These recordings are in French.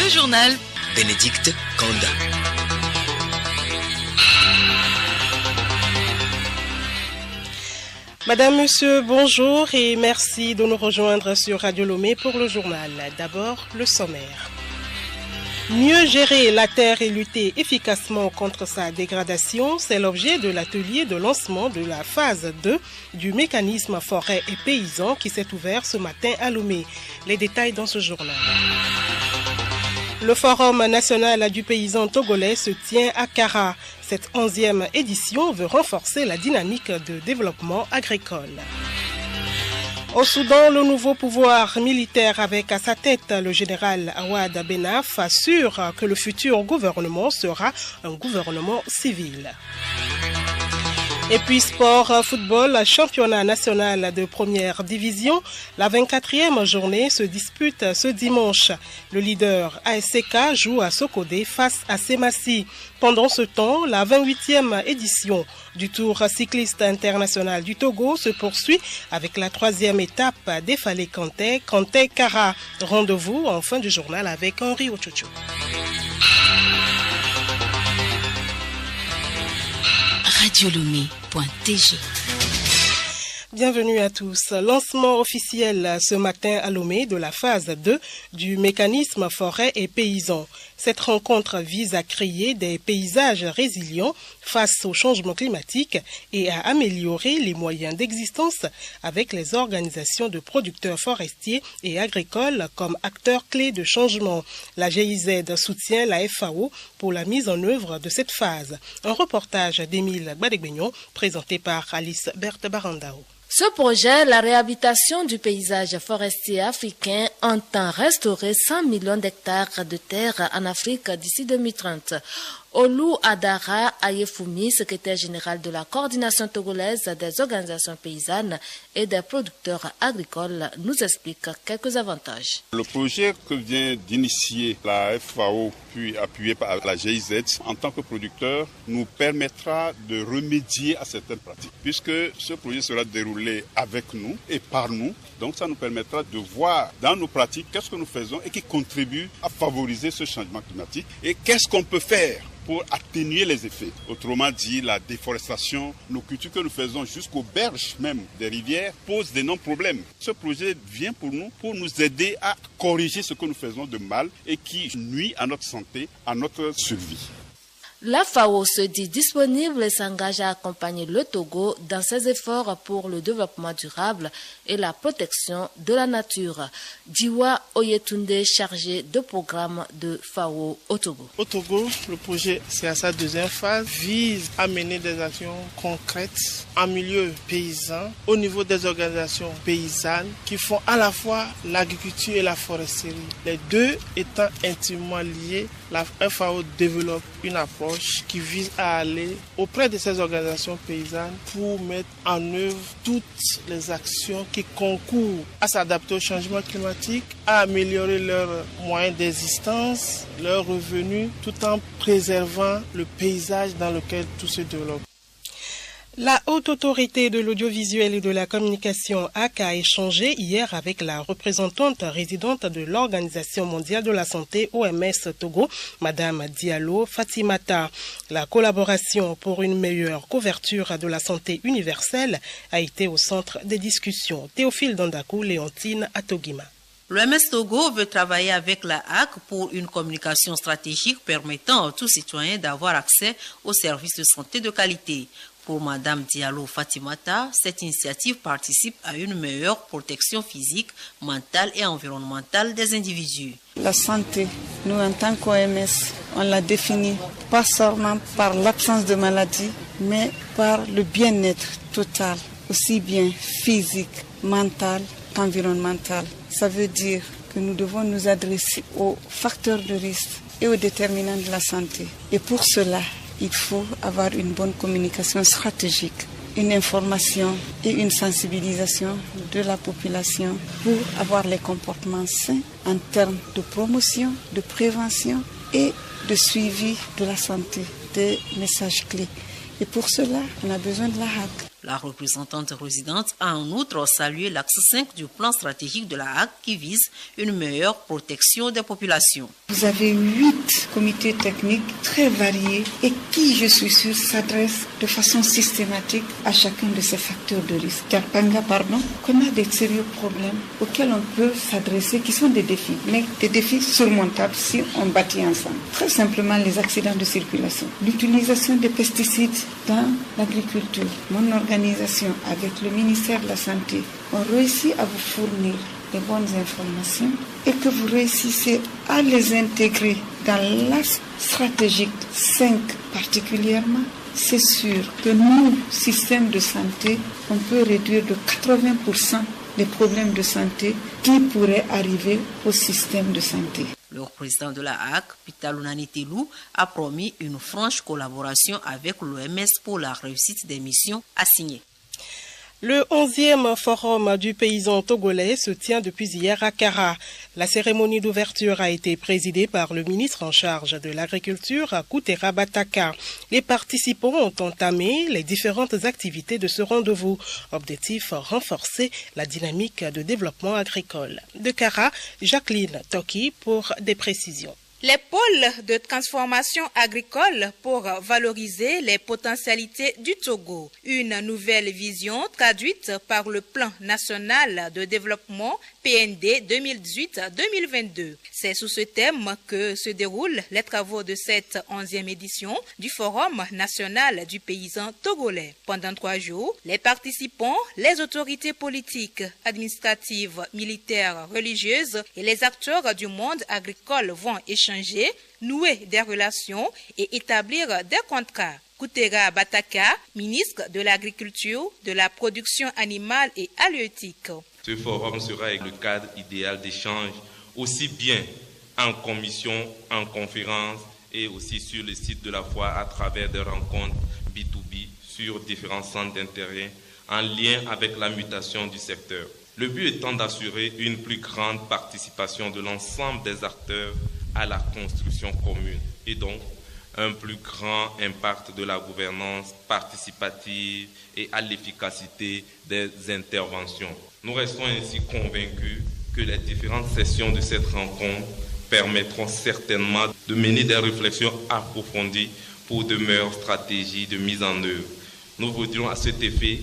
Le journal Bénédicte Kanda. Madame, Monsieur, bonjour et merci de nous rejoindre sur Radio Lomé pour le journal. D'abord, le sommaire. Mieux gérer la terre et lutter efficacement contre sa dégradation, c'est l'objet de l'atelier de lancement de la phase 2 du mécanisme forêt et paysan qui s'est ouvert ce matin à Lomé. Les détails dans ce journal. Le Forum national du paysan togolais se tient à Kara. Cette 11e édition veut renforcer la dynamique de développement agricole. Au Soudan, le nouveau pouvoir militaire avec à sa tête le général Awad Benaf assure que le futur gouvernement sera un gouvernement civil. Et puis sport, football, championnat national de première division. La 24e journée se dispute ce dimanche. Le leader ASCK joue à Sokodé face à Semassi. Pendant ce temps, la 28e édition du Tour cycliste international du Togo se poursuit avec la 3e étape d'Efale Kanté, Kanté-Kara. Rendez-vous en fin du journal avec Henri Ochocho. radiolomé.tg. Bienvenue à tous. Lancement officiel ce matin à Lomé de la phase 2 du mécanisme forêt et paysan. Cette rencontre vise à créer des paysages résilients face au changement climatique et à améliorer les moyens d'existence avec les organisations de producteurs forestiers et agricoles comme acteurs clés de changement. La GIZ soutient la FAO pour la mise en œuvre de cette phase. Un reportage d'Émile Gbadegbenyon présenté par Alice Berthe Barandao. Ce projet, la réhabilitation du paysage forestier africain, entend restaurer 100 millions d'hectares de terre en Afrique d'ici 2030. Olu Adara Ayefumi, secrétaire général de la coordination togolaise des organisations paysannes et des producteurs agricoles, nous explique quelques avantages. Le projet que vient d'initier la FAO, puis appuyé par la GIZ, en tant que producteur, nous permettra de remédier à certaines pratiques, puisque ce projet sera déroulé avec nous et par nous. Donc ça nous permettra de voir dans nos pratiques qu'est-ce que nous faisons et qui contribue à favoriser ce changement climatique et qu'est-ce qu'on peut faire pour atténuer les effets. Autrement dit, la déforestation, nos cultures que nous faisons jusqu'aux berges même des rivières posent d'énormes problèmes. Ce projet vient pour nous aider à corriger ce que nous faisons de mal et qui nuit à notre santé, à notre survie. La FAO se dit disponible et s'engage à accompagner le Togo dans ses efforts pour le développement durable et la protection de la nature. Diwa Oyetunde, chargé de programme de FAO au Togo. Au Togo, le projet, c'est à sa deuxième phase, vise à mener des actions concrètes en milieu paysan, au niveau des organisations paysannes qui font à la fois l'agriculture et la foresterie. Les deux étant intimement liés, la FAO développe une approche qui vise à aller auprès de ces organisations paysannes pour mettre en œuvre toutes les actions qui concourent à s'adapter au changement climatique, à améliorer leurs moyens d'existence, leurs revenus, tout en préservant le paysage dans lequel tout se développe. La Haute Autorité de l'Audiovisuel et de la Communication (HAC) a échangé hier avec la représentante résidente de l'Organisation mondiale de la santé OMS Togo, Madame Diallo Fatimata. La collaboration pour une meilleure couverture de la santé universelle a été au centre des discussions. Théophile Dandakou, Léontine Atogima. L'OMS Togo veut travailler avec la HAC pour une communication stratégique permettant à tout citoyen d'avoir accès aux services de santé de qualité. Pour Madame Diallo Fatimata, cette initiative participe à une meilleure protection physique, mentale et environnementale des individus. La santé, nous en tant qu'OMS, on la définit pas seulement par l'absence de maladie, mais par le bien-être total, aussi bien physique, mental qu'environnemental. Ça veut dire que nous devons nous adresser aux facteurs de risque et aux déterminants de la santé. Et pour cela, il faut avoir une bonne communication stratégique, une information et une sensibilisation de la population pour avoir les comportements sains en termes de promotion, de prévention et de suivi de la santé, des messages clés. Et pour cela, on a besoin de la HAC. La représentante résidente a en outre salué l'axe 5 du plan stratégique de la HAC qui vise une meilleure protection des populations. Vous avez 8 comités techniques très variés et qui, je suis sûre, s'adressent de façon systématique à chacun de ces facteurs de risque. Qu'on a des sérieux problèmes auxquels on peut s'adresser, qui sont des défis, mais des défis surmontables si on bâtit ensemble. Très simplement, les accidents de circulation, l'utilisation des pesticides dans l'agriculture. Mon organisation, avec le ministère de la Santé, on réussit à vous fournir les bonnes informations et que vous réussissez à les intégrer dans l'axe stratégique 5 particulièrement, c'est sûr que nous, système de santé, on peut réduire de 80% les problèmes de santé qui pourraient arriver au système de santé. Le président de la HAC, Pitalunani Telou, a promis une franche collaboration avec l'OMS pour la réussite des missions assignées. Le 11e forum du paysan togolais se tient depuis hier à Kara. La cérémonie d'ouverture a été présidée par le ministre en charge de l'agriculture, Koutera Bataka. Les participants ont entamé les différentes activités de ce rendez-vous. Objectif, renforcer la dynamique de développement agricole. De Kara, Jacqueline Toki pour des précisions. Les pôles de transformation agricole pour valoriser les potentialités du Togo. Une nouvelle vision traduite par le plan national de développement PND 2018-2022. C'est sous ce thème que se déroulent les travaux de cette 11e édition du Forum national du paysan togolais. Pendant 3 jours, les participants, les autorités politiques, administratives, militaires, religieuses et les acteurs du monde agricole vont échanger, nouer des relations et établir des contrats. Koutera Bataka, ministre de l'Agriculture, de la Production animale et halieutique. Ce forum sera le cadre idéal d'échange, aussi bien en commission, en conférence et aussi sur le site de la foire à travers des rencontres B2B sur différents centres d'intérêt en lien avec la mutation du secteur. Le but étant d'assurer une plus grande participation de l'ensemble des acteurs à la construction commune et donc un plus grand impact de la gouvernance participative et à l'efficacité des interventions. Nous restons ainsi convaincus que les différentes sessions de cette rencontre permettront certainement de mener des réflexions approfondies pour de meilleures stratégies de mise en œuvre. Nous voudrions à cet effet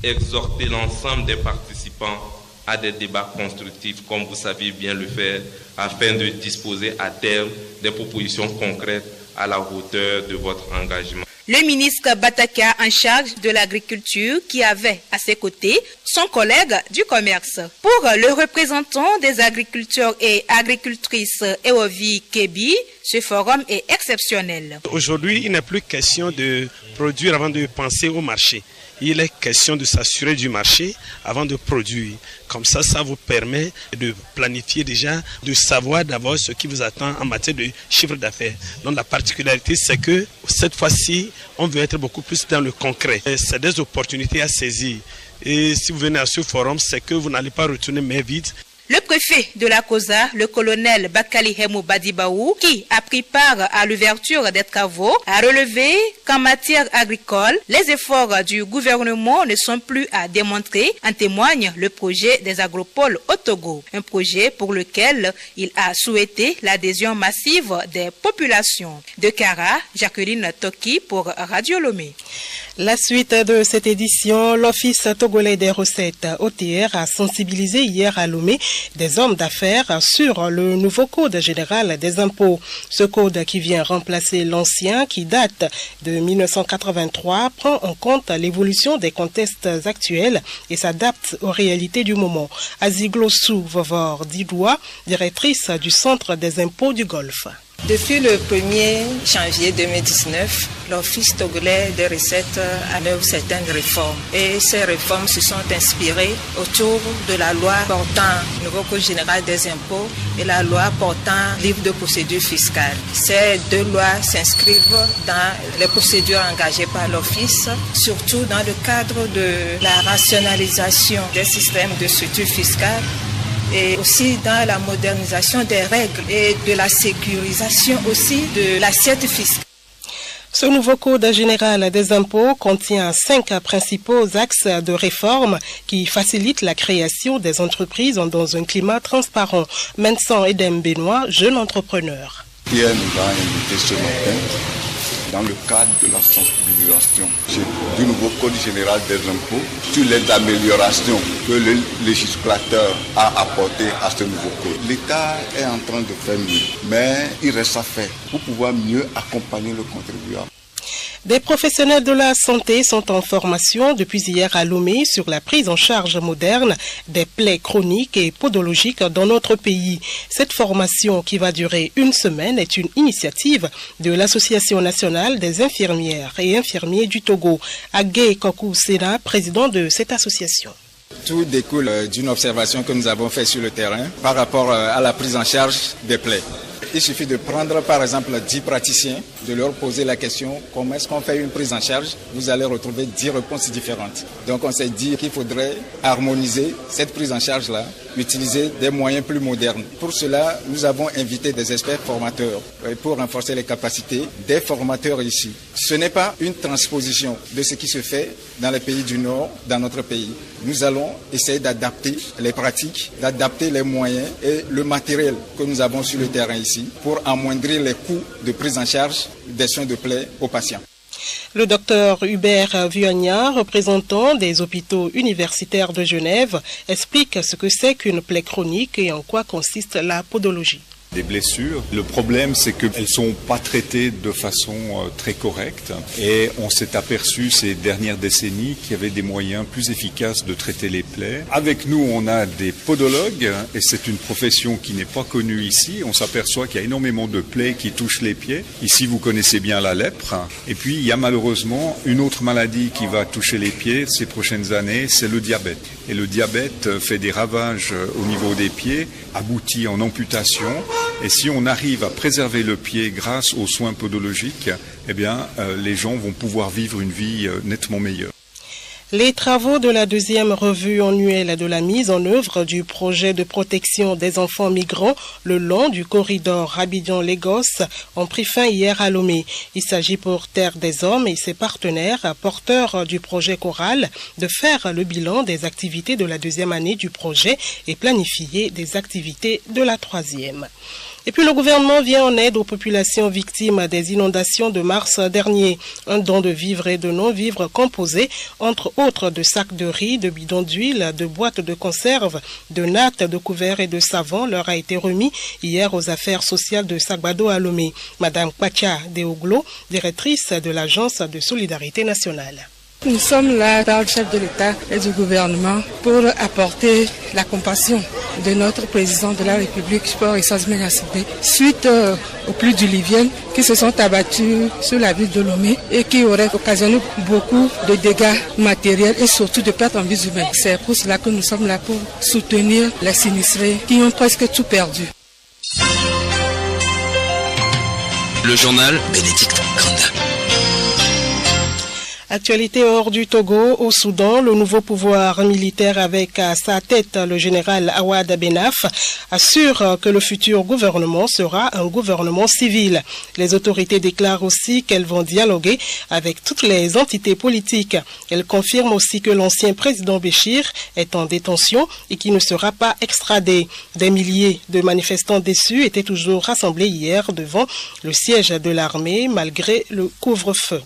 exhorter l'ensemble des participants à des débats constructifs, comme vous saviez bien le faire, afin de disposer à terme des propositions concrètes à la hauteur de votre engagement. Le ministre Bataka en charge de l'agriculture qui avait à ses côtés son collègue du commerce. Pour le représentant des agriculteurs et agricultrices Eovi Kebi, ce forum est exceptionnel. Aujourd'hui, il n'est plus question de produire avant de penser au marché. Il est question de s'assurer du marché avant de produire. Comme ça, ça vous permet de planifier déjà, de savoir d'abord ce qui vous attend en matière de chiffre d'affaires. Donc la particularité, c'est que cette fois-ci, on veut être beaucoup plus dans le concret. C'est des opportunités à saisir. Et si vous venez à ce forum, c'est que vous n'allez pas retourner main vide. Le préfet de la COSA, le colonel Bakali Hemou Badibaou, qui a pris part à l'ouverture des travaux, a relevé qu'en matière agricole, les efforts du gouvernement ne sont plus à démontrer. En témoigne le projet des agropoles au Togo, un projet pour lequel il a souhaité l'adhésion massive des populations. De Kara, Jacqueline Toki pour Radio Lomé. La suite de cette édition, l'Office togolais des recettes OTR a sensibilisé hier à Lomé des hommes d'affaires sur le nouveau code général des impôts. Ce code qui vient remplacer l'ancien qui date de 1983 prend en compte l'évolution des contextes actuels et s'adapte aux réalités du moment. Aziglosu Vovor Didoua, directrice du Centre des impôts du Golfe. Depuis le 1er janvier 2019, l'Office togolais des recettes a mené certaines réformes. Et ces réformes se sont inspirées autour de la loi portant nouveau code général des impôts et la loi portant livre de procédure fiscale. Ces deux lois s'inscrivent dans les procédures engagées par l'Office, surtout dans le cadre de la rationalisation des systèmes de structure fiscale et aussi dans la modernisation des règles et de la sécurisation aussi de l'assiette fiscale. Ce nouveau Code général des impôts contient 5 principaux axes de réforme qui facilitent la création des entreprises dans un climat transparent. Vincent Edem Benoît, jeune entrepreneur. Pierre nous a invités ce matin dans le cadre de la sensibilisation du nouveau Code général des impôts sur les améliorations que le législateur a apportées à ce nouveau code. L'État est en train de faire mieux, mais il reste à faire pour pouvoir mieux accompagner le contribuable. Des professionnels de la santé sont en formation depuis hier à Lomé sur la prise en charge moderne des plaies chroniques et podologiques dans notre pays. Cette formation, qui va durer une semaine, est une initiative de l'Association nationale des infirmières et infirmiers du Togo. Agé Kokou Sena, président de cette association. Tout découle d'une observation que nous avons faite sur le terrain par rapport à la prise en charge des plaies. Il suffit de prendre par exemple 10 praticiens, de leur poser la question comment est-ce qu'on fait une prise en charge. Vous allez retrouver 10 réponses différentes. Donc on s'est dit qu'il faudrait harmoniser cette prise en charge-là, utiliser des moyens plus modernes. Pour cela, nous avons invité des experts formateurs pour renforcer les capacités des formateurs ici. Ce n'est pas une transposition de ce qui se fait dans les pays du Nord, dans notre pays. Nous allons essayer d'adapter les pratiques, d'adapter les moyens et le matériel que nous avons sur le terrain ici pour amoindrir les coûts de prise en charge des soins de plaies aux patients. Le docteur Hubert Vuagna, représentant des hôpitaux universitaires de Genève, explique ce que c'est qu'une plaie chronique et en quoi consiste la podologie. Des blessures. Le problème, c'est qu'elles ne sont pas traitées de façon très correcte et on s'est aperçu ces dernières décennies qu'il y avait des moyens plus efficaces de traiter les plaies. Avec nous, on a des podologues et c'est une profession qui n'est pas connue ici. On s'aperçoit qu'il y a énormément de plaies qui touchent les pieds. Ici, vous connaissez bien la lèpre. Et puis, il y a malheureusement une autre maladie qui va toucher les pieds ces prochaines années, c'est le diabète. Et le diabète fait des ravages au niveau des pieds, aboutit en amputation. Et si on arrive à préserver le pied grâce aux soins podologiques, eh bien, les gens vont pouvoir vivre une vie nettement meilleure. Les travaux de la deuxième revue annuelle de la mise en œuvre du projet de protection des enfants migrants le long du corridor Abidjan-Lagos ont pris fin hier à Lomé. Il s'agit pour Terre des Hommes et ses partenaires porteurs du projet Choral de faire le bilan des activités de la deuxième année du projet et planifier des activités de la troisième. Et puis le gouvernement vient en aide aux populations victimes des inondations de mars dernier. Un don de vivres et de non-vivres composé, entre autres, de sacs de riz, de bidons d'huile, de boîtes de conserve, de nattes, de couverts et de savons leur a été remis hier aux affaires sociales de Sagbado à Lomé. Madame Kwacha Deoglo, directrice de l'Agence de solidarité nationale. Nous sommes là par le chef de l'État et du gouvernement pour apporter la compassion de notre président de la République, Sport et Sazmenasibé, suite aux pluies diluviennes qui se sont abattues sur la ville de Lomé et qui auraient occasionné beaucoup de dégâts matériels et surtout de pertes en vies humaines. C'est pour cela que nous sommes là pour soutenir les sinistrés qui ont presque tout perdu. Le journal Bénédicte Kanda. Actualité hors du Togo, au Soudan, le nouveau pouvoir militaire avec à sa tête le général Awad Benaf assure que le futur gouvernement sera un gouvernement civil. Les autorités déclarent aussi qu'elles vont dialoguer avec toutes les entités politiques. Elles confirment aussi que l'ancien président Béchir est en détention et qu'il ne sera pas extradé. Des milliers de manifestants déçus étaient toujours rassemblés hier devant le siège de l'armée malgré le couvre-feu.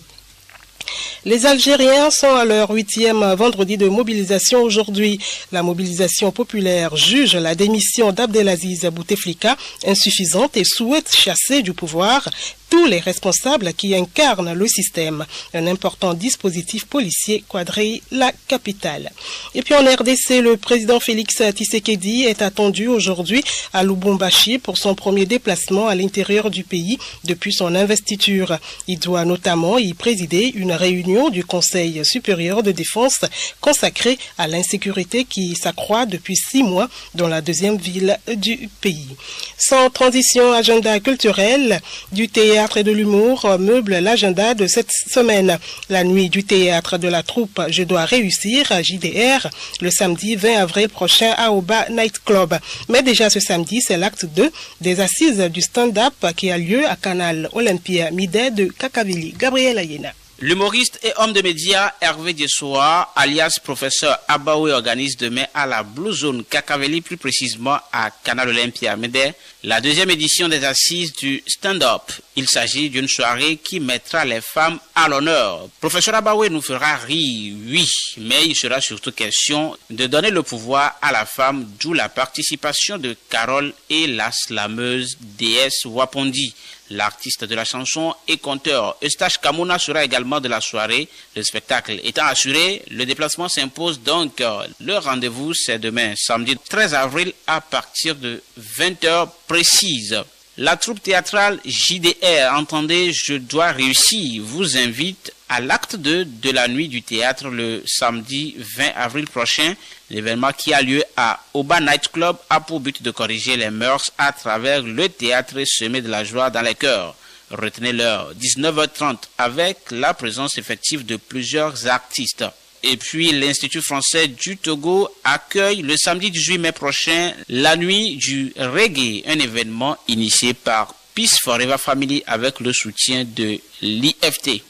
Les Algériens sont à leur 8e vendredi de mobilisation aujourd'hui. La mobilisation populaire juge la démission d'Abdelaziz Bouteflika insuffisante et souhaite chasser du pouvoir tous les responsables qui incarnent le système. Un important dispositif policier quadrille la capitale. Et puis en RDC, le président Félix Tshisekedi est attendu aujourd'hui à Lubumbashi pour son premier déplacement à l'intérieur du pays depuis son investiture. Il doit notamment y présider une réunion du Conseil supérieur de défense consacrée à l'insécurité qui s'accroît depuis 6 mois dans la deuxième ville du pays. Sans transition, agenda culturel du théâtre théâtre et de l'humour meuble l'agenda de cette semaine. La nuit du théâtre de la troupe Je dois réussir, JDR, le samedi 20 avril prochain à Oba Night Club. Mais déjà ce samedi, c'est l'acte 2 des assises du stand-up qui a lieu à Canal Olympia Midet de Kakavili. Gabriel Ayena. L'humoriste et homme de médias Hervé Dessoa, alias professeur Abaoui, organise demain à la Blue Zone Kakaveli, plus précisément à Canal Olympia Médé, la deuxième édition des assises du stand-up. Il s'agit d'une soirée qui mettra les femmes à l'honneur. Professeur Abaoui nous fera rire, oui, mais il sera surtout question de donner le pouvoir à la femme, d'où la participation de Carole et la slameuse déesse Wapondi. L'artiste de la chanson et conteur Eustache Kamuna sera également de la soirée. Le spectacle étant assuré, le déplacement s'impose donc. Le rendez-vous, c'est demain, samedi 13 avril, à partir de 20h précises. La troupe théâtrale JDR, entendez, Je dois réussir, vous invite à l'acte 2 de la nuit du théâtre le samedi 20 avril prochain. L'événement qui a lieu à Oba Night Club a pour but de corriger les mœurs à travers le théâtre et semer de la joie dans les cœurs. Retenez l'heure, 19h30, avec la présence effective de plusieurs artistes. Et puis l'Institut français du Togo accueille le samedi 18 mai prochain la nuit du reggae, un événement initié par Peace Forever Family avec le soutien de l'IFT.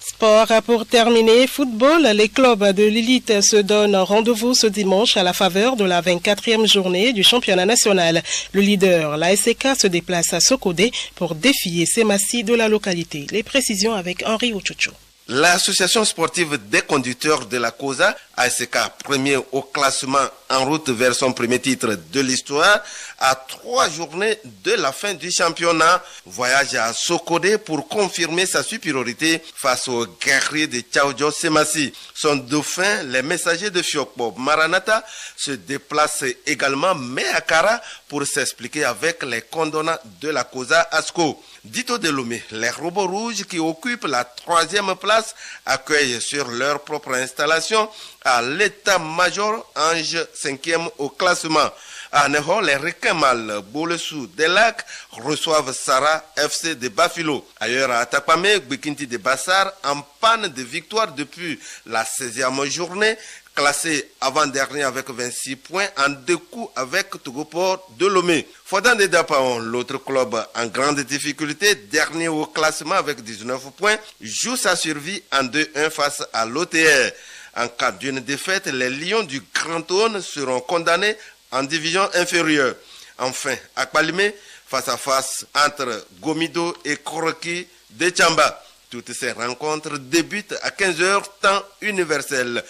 Sport pour terminer, football, les clubs de l'élite se donnent rendez-vous ce dimanche à la faveur de la 24e journée du championnat national. Le leader, la SK, se déplace à Sokodé pour défier Semassi de la localité. Les précisions avec Henri Ochocho. L'association sportive des conducteurs de la COSA, ASK, premier au classement en route vers son premier titre de l'histoire, à 3 journées de la fin du championnat, voyage à Sokodé pour confirmer sa supériorité face aux guerriers de Tchaoudjo Semassi. Son dauphin, les messagers de Fiokpo Maranata, se déplacent également mais à Kara pour s'expliquer avec les condonnants de la COSA ASCO. Dito de Lomé, les robots rouges qui occupent la 3e place accueillent sur leur propre installation à l'état-major Ange 5e au classement. À Neho, les requins mâles Bolesou des Lacs reçoivent Sarah FC de Bafilo. Ailleurs à Atapame, Gbikinti de Bassar en panne de victoire depuis la 16e journée, classé avant-dernier avec 26 points en 2 coups avec Togoport de Lomé. Fodan de Dapaon, l'autre club en grande difficulté, dernier au classement avec 19 points, joue sa survie en 2-1 face à l'OTR. En cas d'une défaite, les Lions du Grand Aune seront condamnés en division inférieure. Enfin, à Kpalimé, face à face entre Gomido et Koroki de Tchamba. Toutes ces rencontres débutent à 15h, temps universel.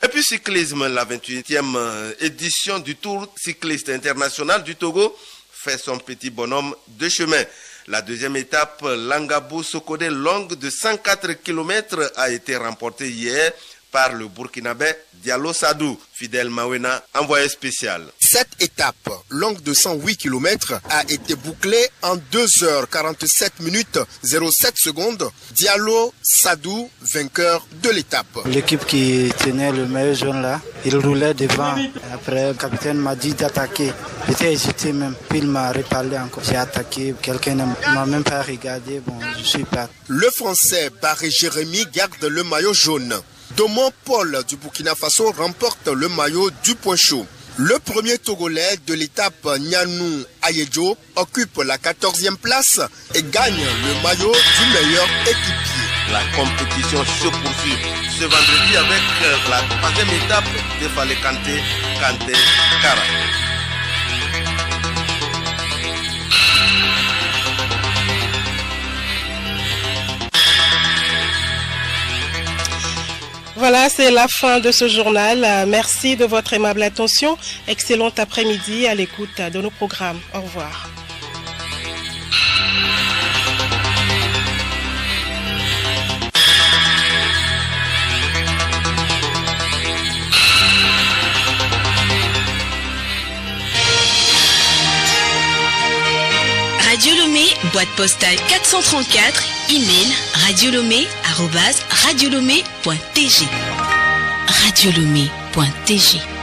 Et puis cyclisme, la 28e édition du Tour cycliste international du Togo fait son petit bonhomme de chemin. La deuxième étape, Langabou-Sokodé, longue de 104 km, a été remportée hier par le Burkinabé Diallo Sadou. Fidel Mawena, envoyé spécial. Cette étape, longue de 108 km, a été bouclée en 2h47 minutes 07 secondes. Diallo Sadou, vainqueur de l'étape. L'équipe qui tenait le maillot jaune là, il roulait devant. Après, le capitaine m'a dit d'attaquer. J'étais hésité même. Puis il m'a reparlé encore. J'ai attaqué. Quelqu'un ne m'a même pas regardé. Bon, je suis pas. Le Français Barré Jérémy garde le maillot jaune. Domon Paul du Burkina Faso remporte le maillot du point chaud. Le premier Togolais de l'étape Nyanou Ayejo occupe la 14e place et gagne le maillot du meilleur équipier. La compétition se poursuit ce vendredi avec la 3e étape de Fale Kanté Kara. Voilà, c'est la fin de ce journal. Merci de votre aimable attention. Excellent après-midi à l'écoute de nos programmes. Au revoir. Radio Lomé, boîte postale 434, email radiolomé@radiolomé.tg. radiolomé.tg.